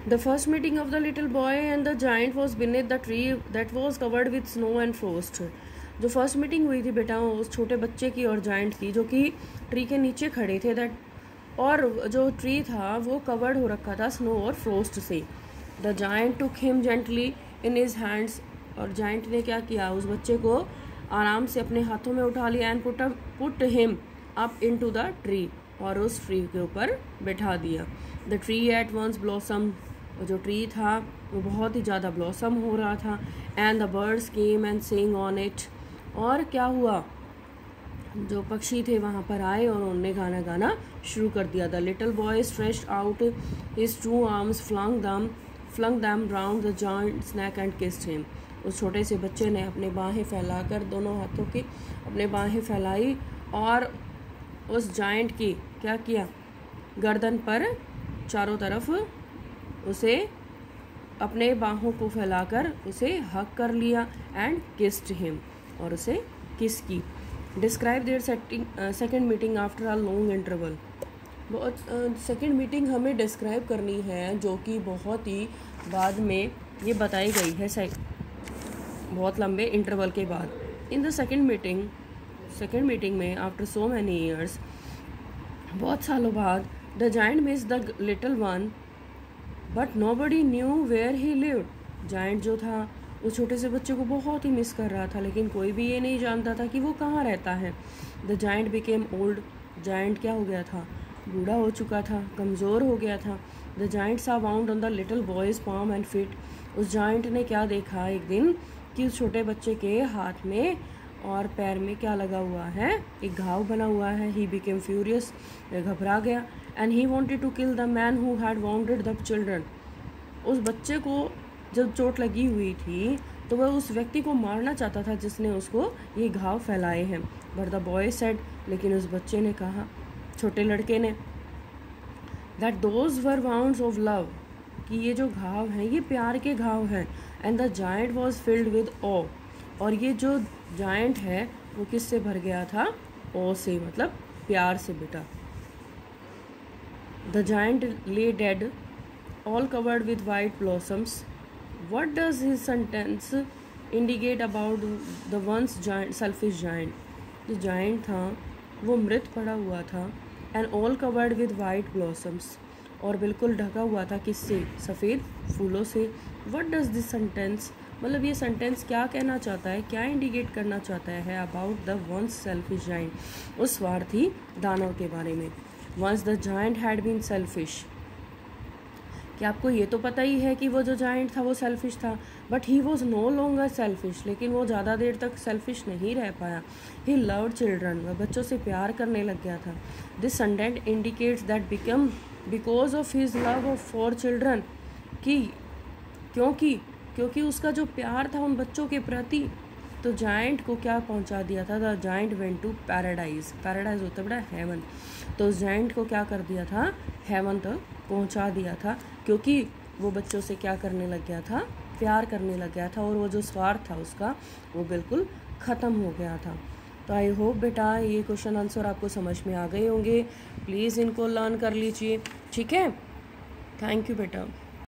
The first meeting of the little boy and the giant was beneath the tree that was covered with snow and frost. जो first meeting हुई थी बेटा उस छोटे बच्चे की और जाइंट की, जो कि ट्री के नीचे खड़े थे, दैट और जो ट्री था वो कवर्ड हो रखा था स्नो और फ्रोस्ट से. The giant took him gently in his hands, और जाइंट ने क्या किया, उस बच्चे को आराम से अपने हाथों में उठा लिया. And put him up into the tree, और उस ट्री के ऊपर बैठा दिया. The tree at once blossom, जो ट्री था वो बहुत ही ज़्यादा ब्लॉसम हो रहा था. And the birds came and sing on it, और क्या हुआ, जो पक्षी थे वहाँ पर आए और उन्होंने गाना गाना शुरू कर दिया. The little boy stretched out his two arms, flung them round the giant's neck and kissed him. उस छोटे से बच्चे ने अपने बाहें फैलाकर, दोनों हाथों की अपने बाहें फैलाई और उस जायंट की क्या किया, गर्दन पर चारों तरफ उसे अपने बाहों को फैलाकर उसे हक कर लिया. एंड किस्ड हिम, और उसे किस की. Describe their second meeting after a long interval. बहुत सेकेंड मीटिंग हमें डिस्क्राइब करनी है, जो कि बहुत ही बाद में ये बताई गई है, बहुत लंबे इंटरवल के बाद. इन द सेकेंड मीटिंग में आफ्टर सो मैनी ईयर्स, बहुत सालों बाद, the giant miss the little one but nobody knew where he lived. Giant जो था उस छोटे से बच्चे को बहुत ही मिस कर रहा था, लेकिन कोई भी ये नहीं जानता था कि वो कहाँ रहता है. The giant became old. Giant क्या हो गया था, बूढ़ा हो चुका था, कमज़ोर हो गया था. द जाइंट सा bound on the little boys palm and fit. उस जाइंट ने क्या देखा एक दिन कि उस छोटे बच्चे के हाथ में और पैर में क्या लगा हुआ है, एक घाव बना हुआ है. ही बिकेम फ्यूरियस, घबरा गया. And he wanted to kill the man who had wounded the children. उस बच्चे को जब चोट लगी हुई थी तो वह उस व्यक्ति को मारना चाहता था जिसने उसको ये घाव फैलाए हैं. बट द बॉय सेड, लेकिन उस बच्चे ने कहा, छोटे लड़के ने, that those were wounds of love, कि ये जो घाव हैं ये प्यार के घाव हैं. And the giant was filled with awe, और ये जो जायंट है वो किससे भर गया था, ऑ से, मतलब प्यार से बेटा. द जायंट ले dead all covered with white blossoms. What does his sentence indicate about the once selfish giant? जो giant था वो मृत पड़ा हुआ था, and all covered with white blossoms, और बिल्कुल ढका हुआ था किससे, सफ़ेद फूलों से. What does this sentence, मतलब ये सेंटेंस क्या कहना चाहता है, क्या इंडिकेट करना चाहता है about the ones selfish giant, उस स्वार्थी दानव के बारे में. Once the giant had been selfish, कि आपको ये तो पता ही है कि वो जो जायंट था वो सेल्फिश था, but he was no longer selfish, लेकिन वो ज़्यादा देर तक सेल्फिश नहीं रह पाया. ही लव्ड चिल्ड्रन, वह बच्चों से प्यार करने लग गया था. This sentence indicates that because of his love for children, कि क्योंकि उसका जो प्यार था उन बच्चों के प्रति, तो जायंट को क्या पहुंचा दिया था, the giant went to paradise. Paradise होता है बड़ा हेवन, तो उस जायंट को क्या कर दिया था, हेवन तक पहुंचा दिया था, क्योंकि वो बच्चों से क्या करने लग गया था, प्यार करने लग गया था, और वो जो स्वार्थ था उसका वो बिल्कुल ख़त्म हो गया था. तो आई होप बेटा ये क्वेश्चन आंसर आपको समझ में आ गए होंगे. प्लीज़ इनको लर्न कर लीजिए, ठीक है. थैंक यू बेटा.